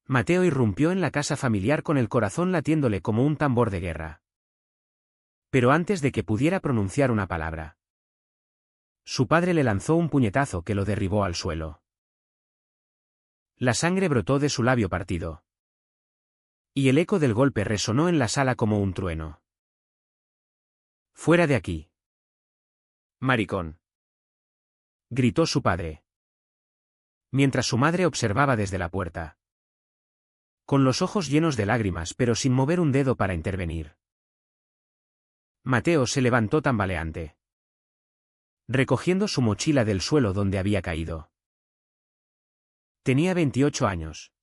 Mateo irrumpió en la casa familiar con el corazón latiéndole como un tambor de guerra. Pero antes de que pudiera pronunciar una palabra, su padre le lanzó un puñetazo que lo derribó al suelo. La sangre brotó de su labio partido. Y el eco del golpe resonó en la sala como un trueno. «¡Fuera de aquí! ¡Maricón!», gritó su padre, mientras su madre observaba desde la puerta, con los ojos llenos de lágrimas pero sin mover un dedo para intervenir. Mateo se levantó tambaleante, recogiendo su mochila del suelo donde había caído. Tenía 28 años.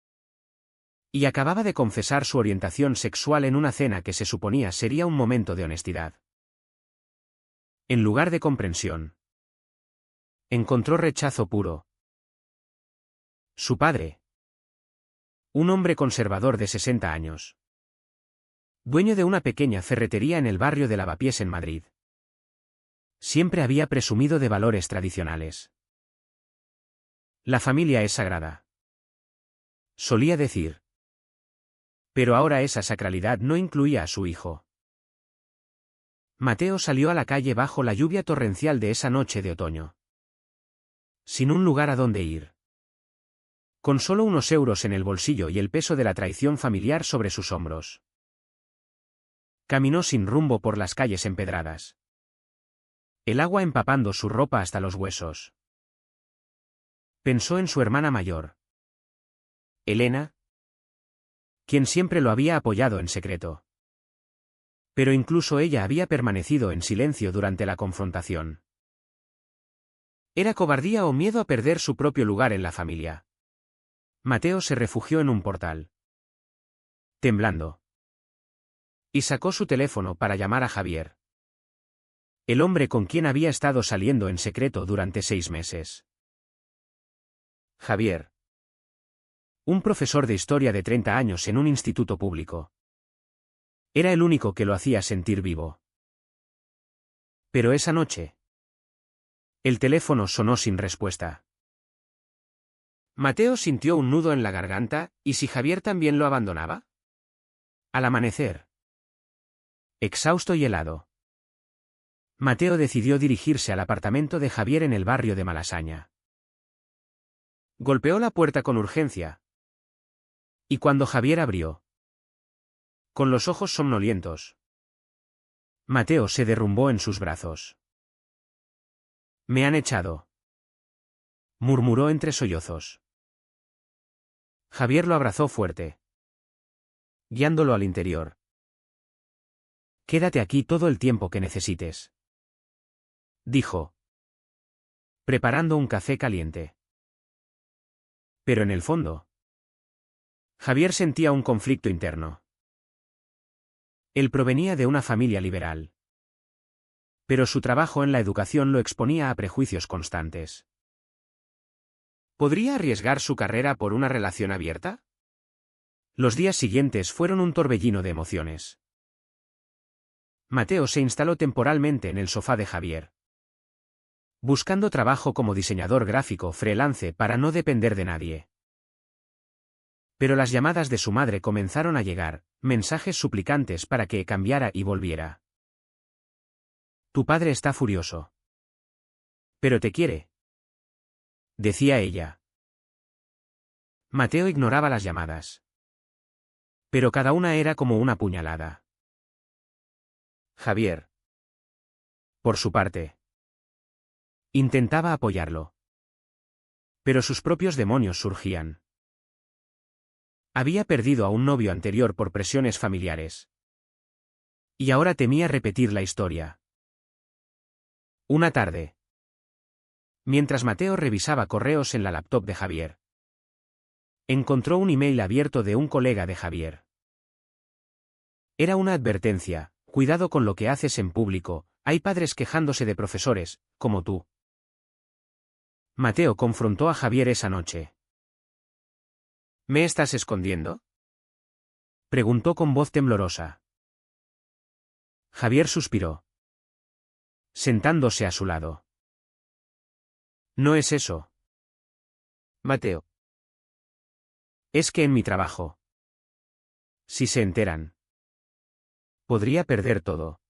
Y acababa de confesar su orientación sexual en una cena que se suponía sería un momento de honestidad. En lugar de comprensión, encontró rechazo puro. Su padre, un hombre conservador de 60 años, dueño de una pequeña ferretería en el barrio de Lavapiés en Madrid, siempre había presumido de valores tradicionales. La familia es sagrada, solía decir. Pero ahora esa sacralidad no incluía a su hijo. Mateo salió a la calle bajo la lluvia torrencial de esa noche de otoño, sin un lugar a donde ir, con solo unos euros en el bolsillo y el peso de la traición familiar sobre sus hombros. Caminó sin rumbo por las calles empedradas, el agua empapando su ropa hasta los huesos. Pensó en su hermana mayor, Elena, quien siempre lo había apoyado en secreto. Pero incluso ella había permanecido en silencio durante la confrontación. ¿Era cobardía o miedo a perder su propio lugar en la familia? Mateo se refugió en un portal, temblando, y sacó su teléfono para llamar a Javier, el hombre con quien había estado saliendo en secreto durante 6 meses. Javier, un profesor de historia de 30 años en un instituto público. Era el único que lo hacía sentir vivo. Pero esa noche, el teléfono sonó sin respuesta. Mateo sintió un nudo en la garganta, ¿y si Javier también lo abandonaba? Al amanecer, exhausto y helado, Mateo decidió dirigirse al apartamento de Javier en el barrio de Malasaña. Golpeó la puerta con urgencia. Y cuando Javier abrió, con los ojos somnolientos, Mateo se derrumbó en sus brazos. «Me han echado», murmuró entre sollozos. Javier lo abrazó fuerte, guiándolo al interior. «Quédate aquí todo el tiempo que necesites», dijo, preparando un café caliente. Pero en el fondo, Javier sentía un conflicto interno. Él provenía de una familia liberal, pero su trabajo en la educación lo exponía a prejuicios constantes. ¿Podría arriesgar su carrera por una relación abierta? Los días siguientes fueron un torbellino de emociones. Mateo se instaló temporalmente en el sofá de Javier, buscando trabajo como diseñador gráfico freelance para no depender de nadie. Pero las llamadas de su madre comenzaron a llegar, mensajes suplicantes para que cambiara y volviera. «Tu padre está furioso. Pero te quiere», decía ella. Mateo ignoraba las llamadas. Pero cada una era como una puñalada. Javier, por su parte, intentaba apoyarlo. Pero sus propios demonios surgían. Había perdido a un novio anterior por presiones familiares. Y ahora temía repetir la historia. Una tarde, mientras Mateo revisaba correos en la laptop de Javier, encontró un email abierto de un colega de Javier. Era una advertencia: cuidado con lo que haces en público, hay padres quejándose de profesores, como tú. Mateo confrontó a Javier esa noche. ¿Me estás escondiendo?, preguntó con voz temblorosa. Javier suspiró, sentándose a su lado. No es eso, Mateo. Es que en mi trabajo. Si se enteran. Podría perder todo.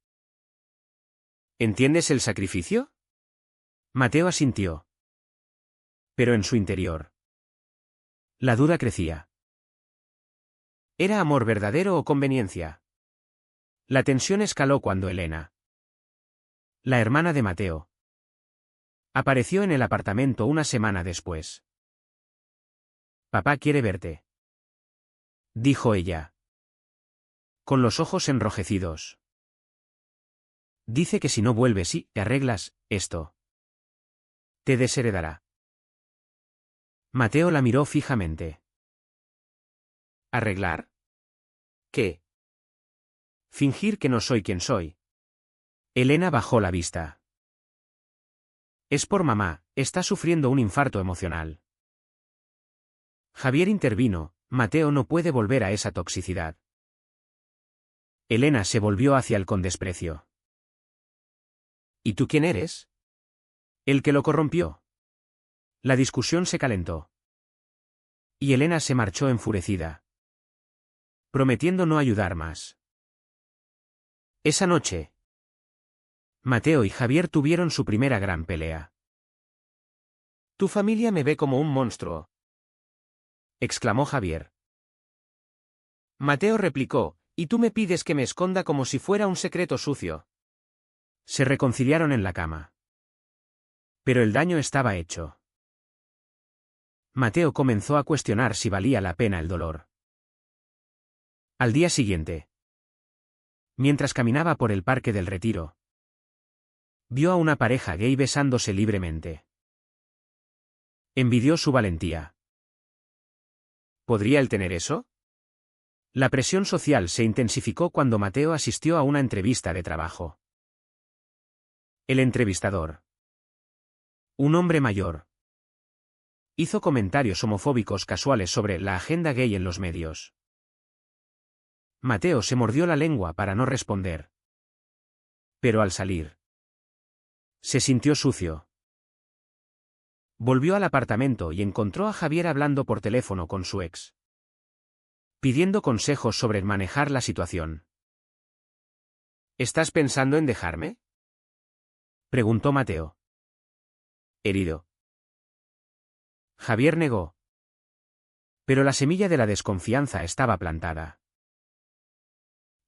¿Entiendes el sacrificio? Mateo asintió. Pero en su interior. La duda crecía. ¿Era amor verdadero o conveniencia? La tensión escaló cuando Elena, la hermana de Mateo, apareció en el apartamento una semana después. Papá quiere verte, dijo ella, con los ojos enrojecidos. Dice que si no vuelves y te arreglas esto, te desheredará. Mateo la miró fijamente. ¿Arreglar? ¿Qué? Fingir que no soy quien soy. Elena bajó la vista. Es por mamá, está sufriendo un infarto emocional. Javier intervino, Mateo no puede volver a esa toxicidad. Elena se volvió hacia él con desprecio. ¿Y tú quién eres? El que lo corrompió. La discusión se calentó. Y Elena se marchó enfurecida, prometiendo no ayudar más. Esa noche, Mateo y Javier tuvieron su primera gran pelea. Tu familia me ve como un monstruo, exclamó Javier. Mateo replicó, y tú me pides que me esconda como si fuera un secreto sucio. Se reconciliaron en la cama. Pero el daño estaba hecho. Mateo comenzó a cuestionar si valía la pena el dolor. Al día siguiente, mientras caminaba por el Parque del Retiro, vio a una pareja gay besándose libremente. Envidió su valentía. ¿Podría él tener eso? La presión social se intensificó cuando Mateo asistió a una entrevista de trabajo. El entrevistador, un hombre mayor, hizo comentarios homofóbicos casuales sobre la agenda gay en los medios. Mateo se mordió la lengua para no responder. Pero al salir, se sintió sucio. Volvió al apartamento y encontró a Javier hablando por teléfono con su ex, pidiendo consejos sobre manejar la situación. ¿Estás pensando en dejarme?, preguntó Mateo, herido. Javier negó. Pero la semilla de la desconfianza estaba plantada.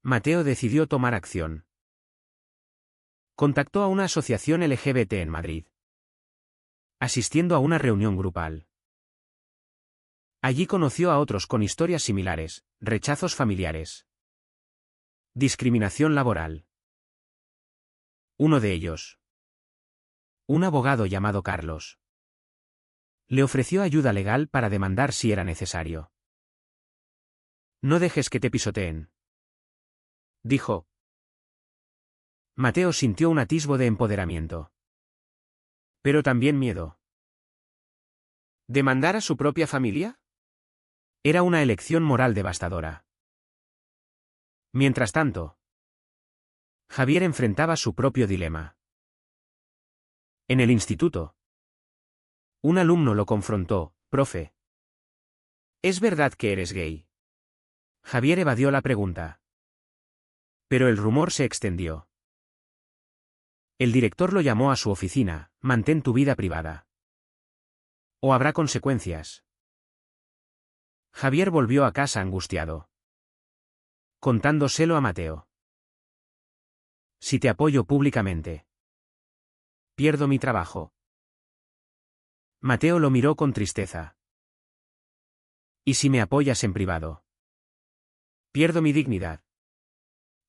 Mateo decidió tomar acción. Contactó a una asociación LGBT en Madrid, asistiendo a una reunión grupal. Allí conoció a otros con historias similares, rechazos familiares, discriminación laboral. Uno de ellos, un abogado llamado Carlos, le ofreció ayuda legal para demandar si era necesario. No dejes que te pisoteen, dijo. Mateo sintió un atisbo de empoderamiento. Pero también miedo. ¿Demandar a su propia familia? Era una elección moral devastadora. Mientras tanto, Javier enfrentaba su propio dilema. En el instituto, un alumno lo confrontó, profe. ¿Es verdad que eres gay? Javier evadió la pregunta. Pero el rumor se extendió. El director lo llamó a su oficina, mantén tu vida privada. O habrá consecuencias. Javier volvió a casa angustiado, contándoselo a Mateo. Si te apoyo públicamente, pierdo mi trabajo. Mateo lo miró con tristeza. ¿Y si me apoyas en privado? Pierdo mi dignidad.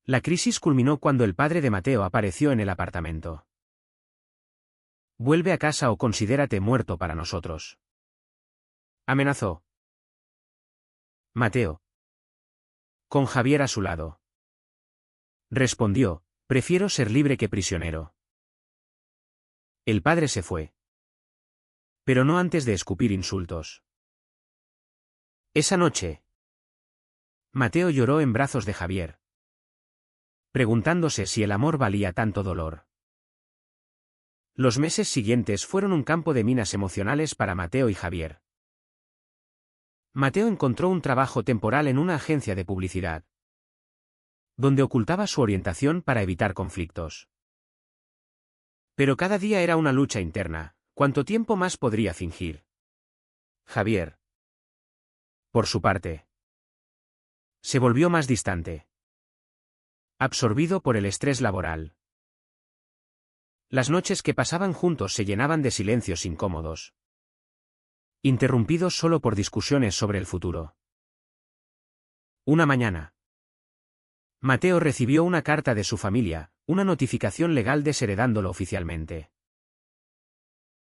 La crisis culminó cuando el padre de Mateo apareció en el apartamento. Vuelve a casa o considérate muerto para nosotros, amenazó. Mateo, con Javier a su lado, respondió, prefiero ser libre que prisionero. El padre se fue. Pero no antes de escupir insultos. Esa noche, Mateo lloró en brazos de Javier, preguntándose si el amor valía tanto dolor. Los meses siguientes fueron un campo de minas emocionales para Mateo y Javier. Mateo encontró un trabajo temporal en una agencia de publicidad, donde ocultaba su orientación para evitar conflictos. Pero cada día era una lucha interna. ¿Cuánto tiempo más podría fingir? Javier, por su parte, se volvió más distante, absorbido por el estrés laboral. Las noches que pasaban juntos se llenaban de silencios incómodos, interrumpidos solo por discusiones sobre el futuro. Una mañana, Mateo recibió una carta de su familia, una notificación legal desheredándolo oficialmente.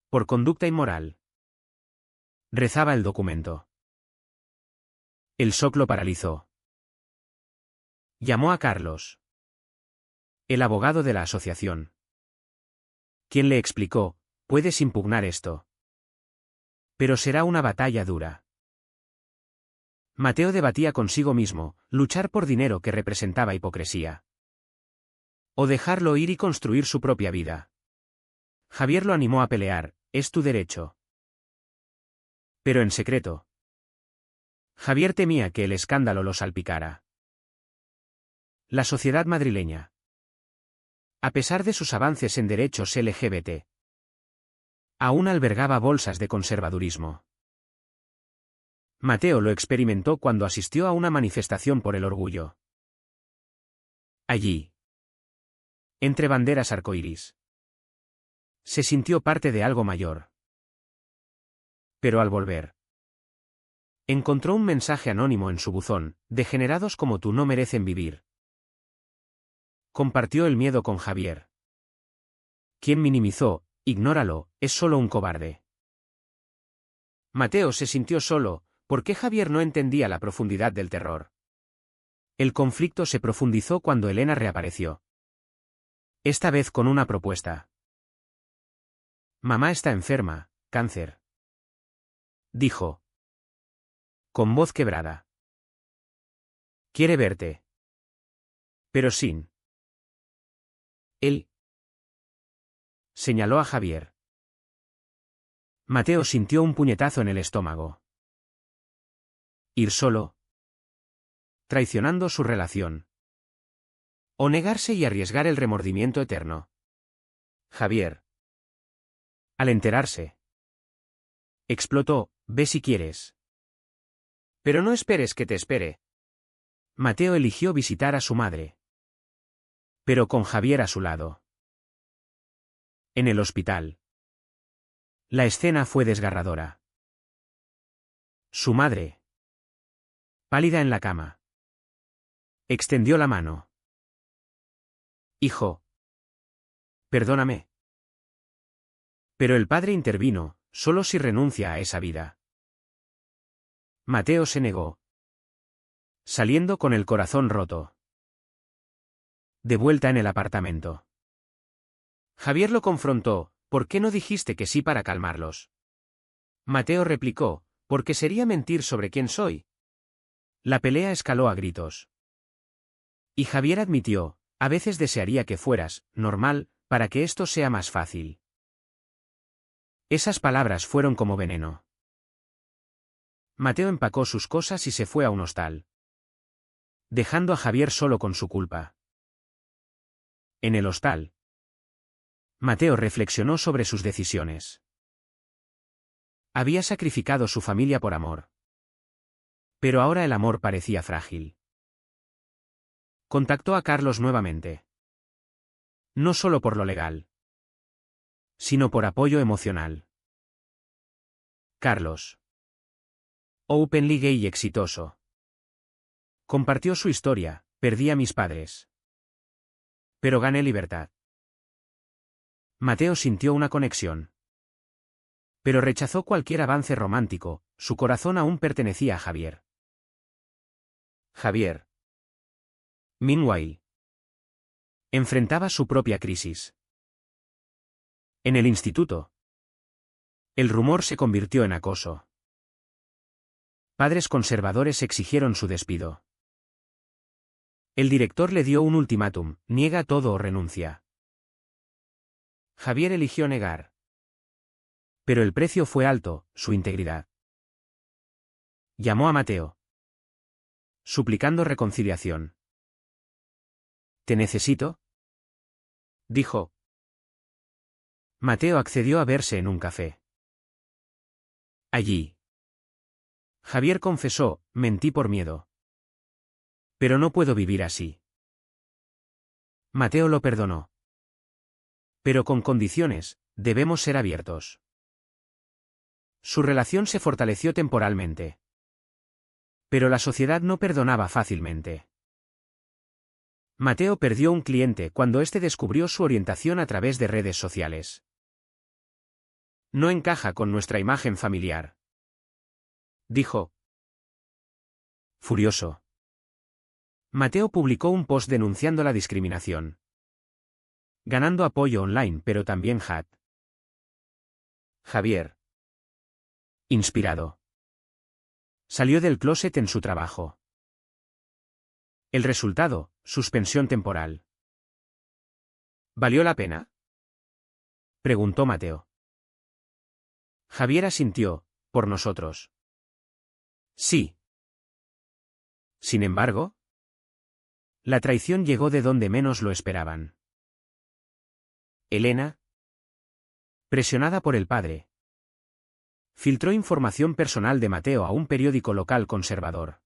Por conducta inmoral. Rezaba el documento. El shock lo paralizó. Llamó a Carlos, el abogado de la asociación, quien le explicó: puedes impugnar esto, pero será una batalla dura. Mateo debatía consigo mismo, luchar por dinero que representaba hipocresía, o dejarlo ir y construir su propia vida. Javier lo animó a pelear: es tu derecho. Pero en secreto, Javier temía que el escándalo lo salpicara. La sociedad madrileña, a pesar de sus avances en derechos LGBT, aún albergaba bolsas de conservadurismo. Mateo lo experimentó cuando asistió a una manifestación por el orgullo. Allí, entre banderas arcoíris, se sintió parte de algo mayor. Pero al volver, encontró un mensaje anónimo en su buzón: degenerados como tú no merecen vivir. Compartió el miedo con Javier, quien minimizó: ignóralo, es solo un cobarde. Mateo se sintió solo, porque Javier no entendía la profundidad del terror. El conflicto se profundizó cuando Elena reapareció. Esta vez con una propuesta. Mamá está enferma, cáncer, dijo, con voz quebrada. Quiere verte. Pero sin. Él. Señaló a Javier. Mateo sintió un puñetazo en el estómago. Ir solo, traicionando su relación. O negarse y arriesgar el remordimiento eterno. Javier, al enterarse, explotó: ve si quieres. Pero no esperes que te espere. Mateo eligió visitar a su madre, pero con Javier a su lado. En el hospital, la escena fue desgarradora. Su madre, pálida en la cama, extendió la mano. Hijo, perdóname. Pero el padre intervino: solo si renuncia a esa vida. Mateo se negó, saliendo con el corazón roto. De vuelta en el apartamento, Javier lo confrontó: ¿por qué no dijiste que sí para calmarlos? Mateo replicó: porque sería mentir sobre quién soy. La pelea escaló a gritos. Y Javier admitió: a veces desearía que fueras normal, para que esto sea más fácil. Esas palabras fueron como veneno. Mateo empacó sus cosas y se fue a un hostal, dejando a Javier solo con su culpa. En el hostal, Mateo reflexionó sobre sus decisiones. Había sacrificado su familia por amor. Pero ahora el amor parecía frágil. Contactó a Carlos nuevamente. No solo por lo legal, sino por apoyo emocional. Carlos, openly gay y exitoso, compartió su historia: perdí a mis padres, pero gané libertad. Mateo sintió una conexión, pero rechazó cualquier avance romántico. Su corazón aún pertenecía a Javier. Javier, meanwhile, enfrentaba su propia crisis. En el instituto, el rumor se convirtió en acoso. Padres conservadores exigieron su despido. El director le dio un ultimátum: niega todo o renuncia. Javier eligió negar. Pero el precio fue alto: su integridad. Llamó a Mateo, suplicando reconciliación. «¿Te necesito?», dijo. Mateo accedió a verse en un café. Allí. Javier confesó: «Mentí por miedo. Pero no puedo vivir así». Mateo lo perdonó. «Pero con condiciones, debemos ser abiertos». Su relación se fortaleció temporalmente. Pero la sociedad no perdonaba fácilmente. Mateo perdió un cliente cuando éste descubrió su orientación a través de redes sociales. «No encaja con nuestra imagen familiar», dijo. Furioso, Mateo publicó un post denunciando la discriminación, ganando apoyo online pero también hate. Javier, inspirado, salió del closet en su trabajo. El resultado: suspensión temporal. ¿Valió la pena?, preguntó Mateo. Javier asintió: «Por nosotros. Sí». Sin embargo, la traición llegó de donde menos lo esperaban. Elena, presionada por el padre, filtró información personal de Mateo a un periódico local conservador.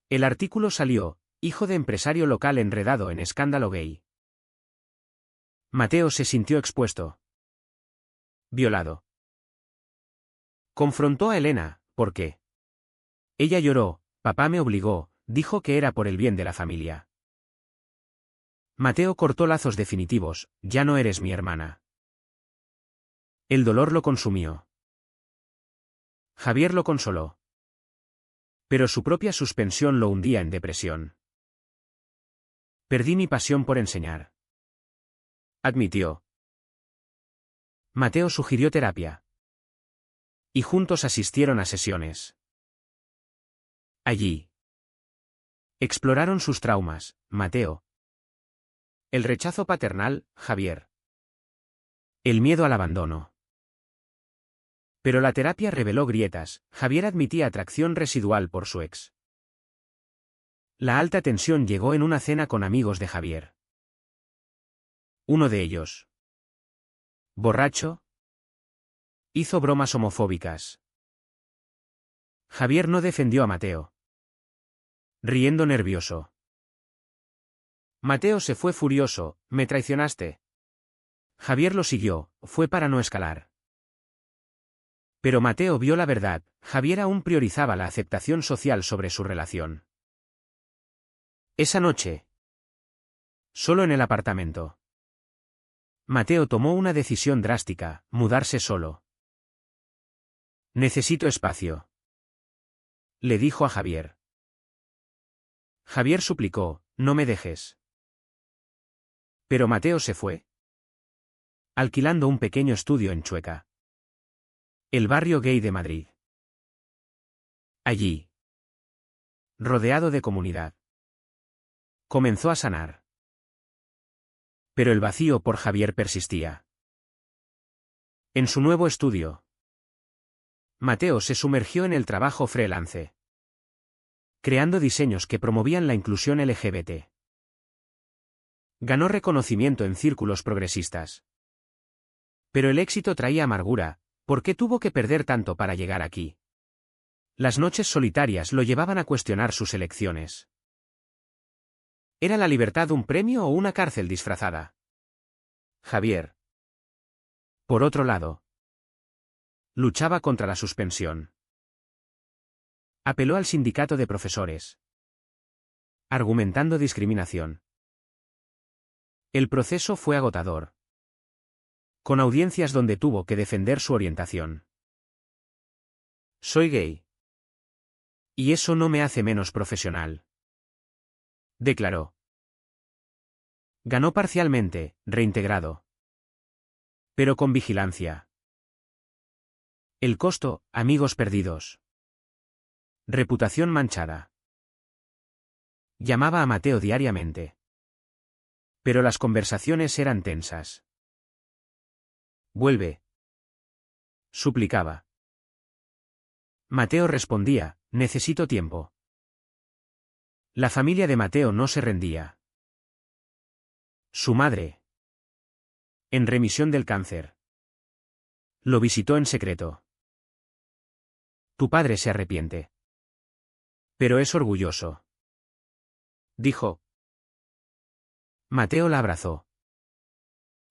El artículo salió: «Hijo de empresario local enredado en escándalo gay». Mateo se sintió expuesto. Violado. Confrontó a Elena: «¿Por qué?». Ella lloró: «Papá me obligó, dijo que era por el bien de la familia». Mateo cortó lazos definitivos: «Ya no eres mi hermana». El dolor lo consumió. Javier lo consoló. Pero su propia suspensión lo hundía en depresión. «Perdí mi pasión por enseñar», admitió. Mateo sugirió terapia. Y juntos asistieron a sesiones. Allí exploraron sus traumas: Mateo. El rechazo paternal: Javier. El miedo al abandono. Pero la terapia reveló grietas: Javier admitía atracción residual por su ex. La alta tensión llegó en una cena con amigos de Javier. Uno de ellos, borracho, hizo bromas homofóbicas. Javier no defendió a Mateo, riendo nervioso. Mateo se fue furioso: «Me traicionaste». Javier lo siguió: «Fue para no escalar». Pero Mateo vio la verdad: Javier aún priorizaba la aceptación social sobre su relación. Esa noche, solo en el apartamento, Mateo tomó una decisión drástica: mudarse solo. «Necesito espacio», le dijo a Javier. Javier suplicó: «No me dejes». Pero Mateo se fue, alquilando un pequeño estudio en Chueca, el barrio gay de Madrid. Allí, rodeado de comunidad, comenzó a sanar. Pero el vacío por Javier persistía. En su nuevo estudio, Mateo se sumergió en el trabajo freelance, creando diseños que promovían la inclusión LGBT. Ganó reconocimiento en círculos progresistas. Pero el éxito traía amargura: ¿por qué tuvo que perder tanto para llegar aquí? Las noches solitarias lo llevaban a cuestionar sus elecciones. ¿Era la libertad un premio o una cárcel disfrazada? Javier, por otro lado, luchaba contra la suspensión. Apeló al sindicato de profesores, argumentando discriminación. El proceso fue agotador, con audiencias donde tuvo que defender su orientación. «Soy gay. Y eso no me hace menos profesional», declaró. Ganó parcialmente, reintegrado, pero con vigilancia. El costo: amigos perdidos, reputación manchada. Llamaba a Mateo diariamente, pero las conversaciones eran tensas. «Vuelve», suplicaba. Mateo respondía, necesito tiempo. La familia de Mateo no se rendía. Su madre, en remisión del cáncer, lo visitó en secreto. Tu padre se arrepiente. Pero es orgulloso, dijo. Mateo la abrazó.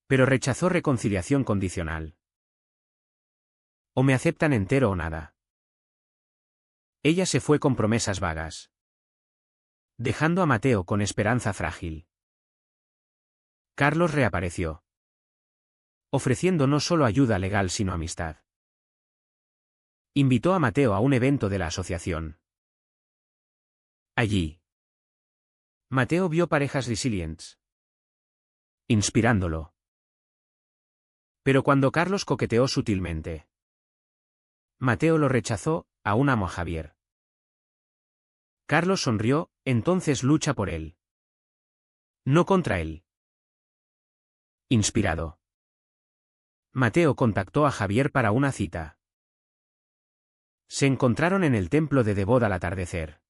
Pero rechazó reconciliación condicional. O me aceptan entero o nada. Ella se fue con promesas vagas, dejando a Mateo con esperanza frágil. Carlos reapareció, ofreciendo no solo ayuda legal sino amistad. Invitó a Mateo a un evento de la asociación. Allí, Mateo vio parejas resilientes, inspirándolo. Pero cuando Carlos coqueteó sutilmente, Mateo lo rechazó, aún amo a Javier. Carlos sonrió, entonces lucha por él. No contra él. Inspirado, Mateo contactó a Javier para una cita. Se encontraron en el templo de Devot al atardecer.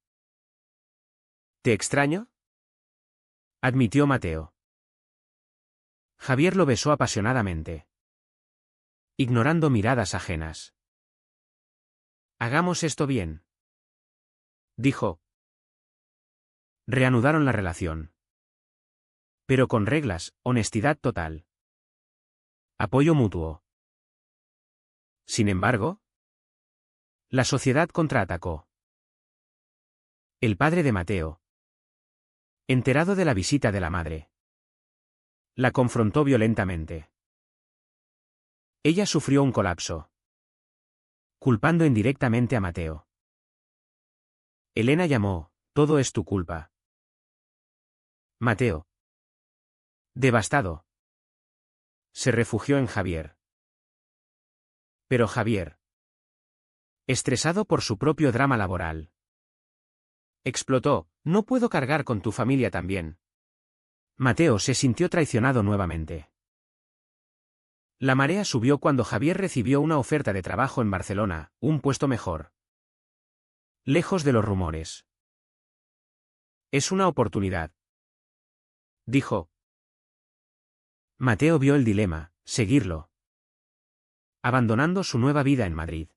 ¿Te extraño?, admitió Mateo. Javier lo besó apasionadamente, ignorando miradas ajenas. Hagamos esto bien, dijo. Reanudaron la relación. Pero con reglas, honestidad total. Apoyo mutuo. Sin embargo, la sociedad contraatacó. El padre de Mateo, enterado de la visita de la madre, la confrontó violentamente. Ella sufrió un colapso, culpando indirectamente a Mateo. Elena llamó, todo es tu culpa. Mateo, devastado, se refugió en Javier. Pero Javier, estresado por su propio drama laboral, explotó, no puedo cargar con tu familia también. Mateo se sintió traicionado nuevamente. La marea subió cuando Javier recibió una oferta de trabajo en Barcelona, un puesto mejor, lejos de los rumores. Es una oportunidad, dijo. Mateo vio el dilema, seguirlo, abandonando su nueva vida en Madrid,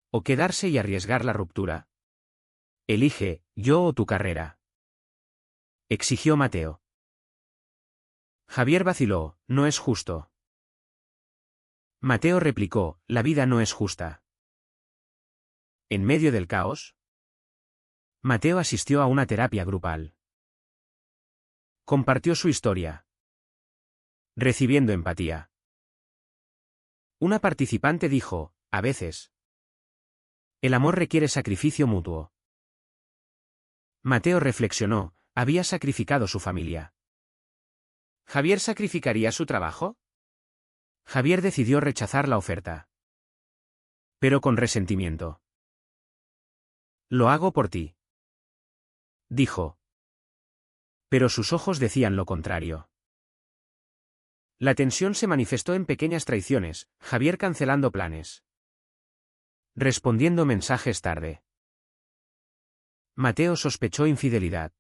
o quedarse y arriesgar la ruptura. Elige, yo o tu carrera, exigió Mateo. Javier vaciló, no es justo. Mateo replicó, la vida no es justa. En medio del caos, Mateo asistió a una terapia grupal. Compartió su historia, recibiendo empatía. Una participante dijo, a veces, el amor requiere sacrificio mutuo. Mateo reflexionó, había sacrificado su familia. ¿Javier sacrificaría su trabajo? Javier decidió rechazar la oferta, pero con resentimiento. Lo hago por ti, dijo. Pero sus ojos decían lo contrario. La tensión se manifestó en pequeñas traiciones, Javier cancelando planes, respondiendo mensajes tarde. Mateo sospechó infidelidad,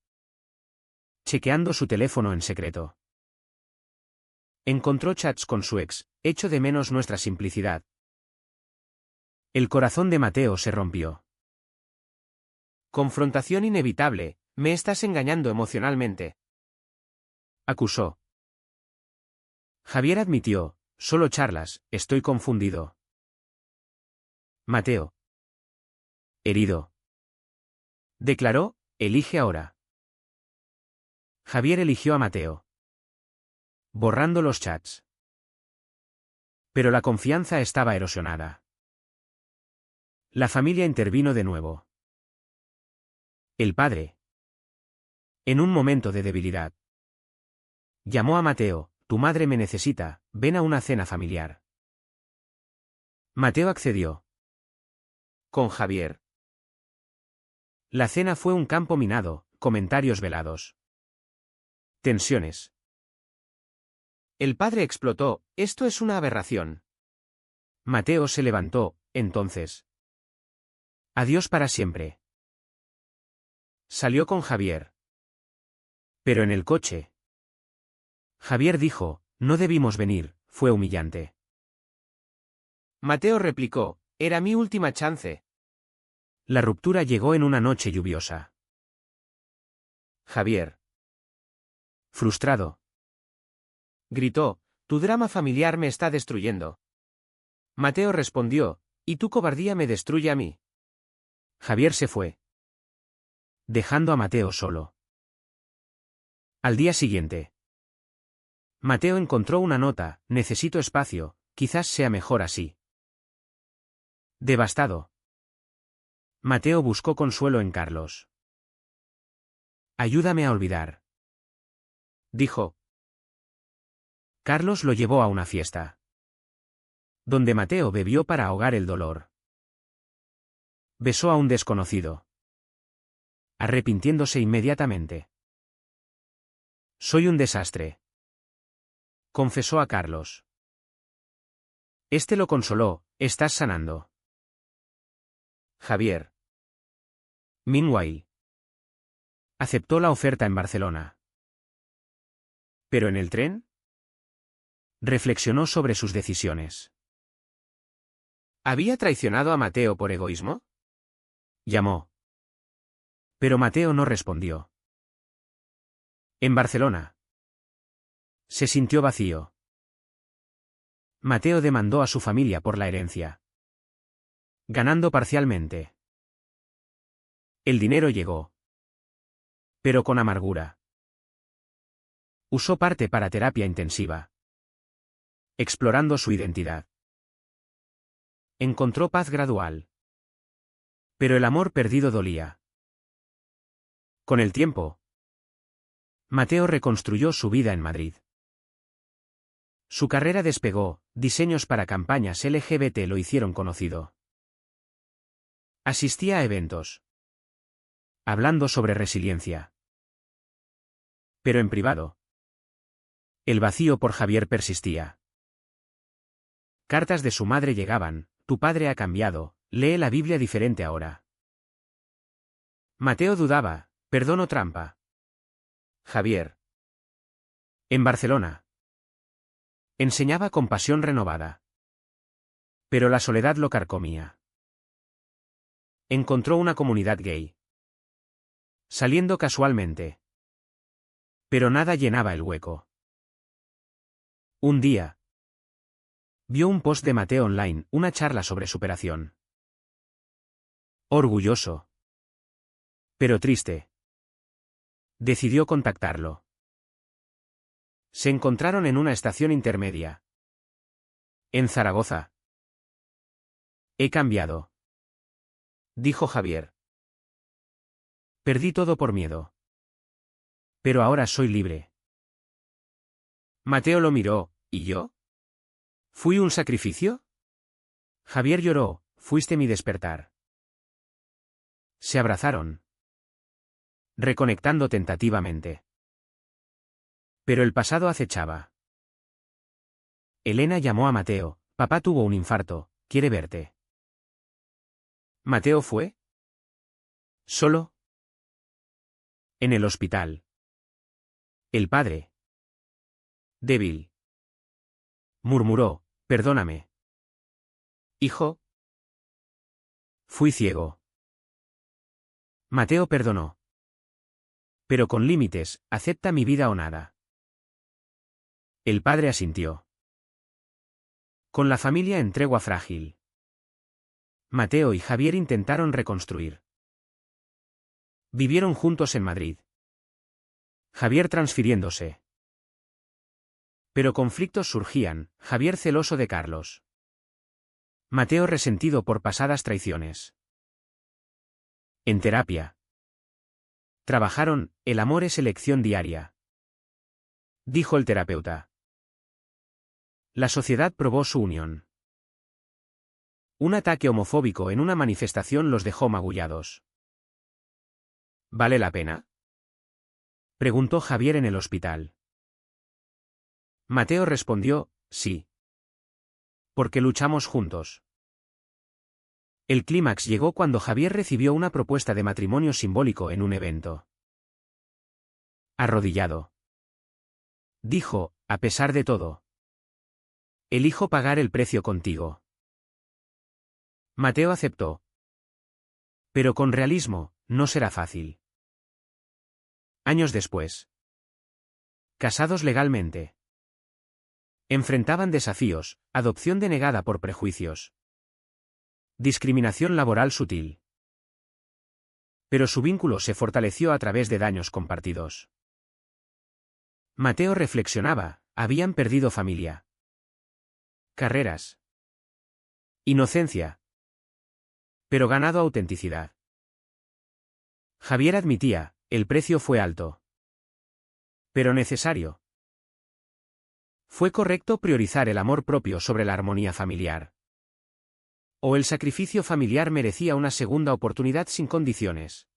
chequeando su teléfono en secreto. Encontró chats con su ex, echo de menos nuestra simplicidad. El corazón de Mateo se rompió. Confrontación inevitable, me estás engañando emocionalmente, acusó. Javier admitió, solo charlas, estoy confundido. Mateo, herido, declaró, elige ahora. Javier eligió a Mateo, borrando los chats. Pero la confianza estaba erosionada. La familia intervino de nuevo. El padre, en un momento de debilidad, llamó a Mateo, tu madre me necesita, ven a una cena familiar. Mateo accedió. Con Javier. La cena fue un campo minado, comentarios velados. Tensiones. El padre explotó, esto es una aberración. Mateo se levantó, entonces, Adiós para siempre. Salió con Javier. Pero en el coche. Javier dijo, no debimos venir, fue humillante. Mateo replicó, era mi última chance. La ruptura llegó en una noche lluviosa. Javier. Frustrado. Gritó, tu drama familiar me está destruyendo. Mateo respondió, y tu cobardía me destruye a mí. Javier se fue, dejando a Mateo solo. Al día siguiente. Mateo encontró una nota, necesito espacio, quizás sea mejor así. Devastado. Mateo buscó consuelo en Carlos. Ayúdame a olvidar, dijo. Carlos lo llevó a una fiesta, donde Mateo bebió para ahogar el dolor. Besó a un desconocido, arrepintiéndose inmediatamente. Soy un desastre, confesó a Carlos. Este lo consoló, estás sanando. Javier. Meanwhile, aceptó la oferta en Barcelona. ¿Pero en el tren? Reflexionó sobre sus decisiones. ¿Había traicionado a Mateo por egoísmo? Llamó. Pero Mateo no respondió. En Barcelona. Se sintió vacío. Mateo demandó a su familia por la herencia, ganando parcialmente. El dinero llegó, pero con amargura. Usó parte para terapia intensiva, explorando su identidad. Encontró paz gradual. Pero el amor perdido dolía. Con el tiempo, Mateo reconstruyó su vida en Madrid. Su carrera despegó, diseños para campañas LGBT lo hicieron conocido. Asistía a eventos, hablando sobre resiliencia. Pero en privado, el vacío por Javier persistía. Cartas de su madre llegaban, tu padre ha cambiado, lee la Biblia diferente ahora. Mateo dudaba, perdón o trampa. Javier. En Barcelona. Enseñaba con pasión renovada. Pero la soledad lo carcomía. Encontró una comunidad gay, saliendo casualmente. Pero nada llenaba el hueco. Un día, vio un post de Mateo online, una charla sobre superación. Orgulloso, pero triste, decidió contactarlo. Se encontraron en una estación intermedia, en Zaragoza. He cambiado, dijo Javier. Perdí todo por miedo. Pero ahora soy libre. Mateo lo miró, ¿y yo? ¿Fui un sacrificio? Javier lloró, fuiste mi despertar. Se abrazaron, reconectando tentativamente. Pero el pasado acechaba. Elena llamó a Mateo, papá tuvo un infarto, quiere verte. ¿Mateo fue? ¿Solo? En el hospital. El padre. Débil. Murmuró, perdóname. Hijo. Fui ciego. Mateo perdonó. Pero con límites, acepta mi vida o nada. El padre asintió. Con la familia en tregua frágil, Mateo y Javier intentaron reconstruir. Vivieron juntos en Madrid. Javier transfiriéndose. Pero conflictos surgían, Javier celoso de Carlos. Mateo resentido por pasadas traiciones. En terapia. Trabajaron, el amor es elección diaria, dijo el terapeuta. La sociedad probó su unión. Un ataque homofóbico en una manifestación los dejó magullados. ¿Vale la pena? Preguntó Javier en el hospital. Mateo respondió, sí. Porque luchamos juntos. El clímax llegó cuando Javier recibió una propuesta de matrimonio simbólico en un evento. Arrodillado. Dijo, a pesar de todo. Elijo pagar el precio contigo. Mateo aceptó. Pero con realismo, no será fácil. Años después. Casados legalmente. Enfrentaban desafíos, adopción denegada por prejuicios. Discriminación laboral sutil. Pero su vínculo se fortaleció a través de daños compartidos. Mateo reflexionaba, habían perdido familia. Carreras. Inocencia. Pero ganado autenticidad. Javier admitía, el precio fue alto. Pero necesario. ¿Fue correcto priorizar el amor propio sobre la armonía familiar? ¿O el sacrificio familiar merecía una segunda oportunidad sin condiciones?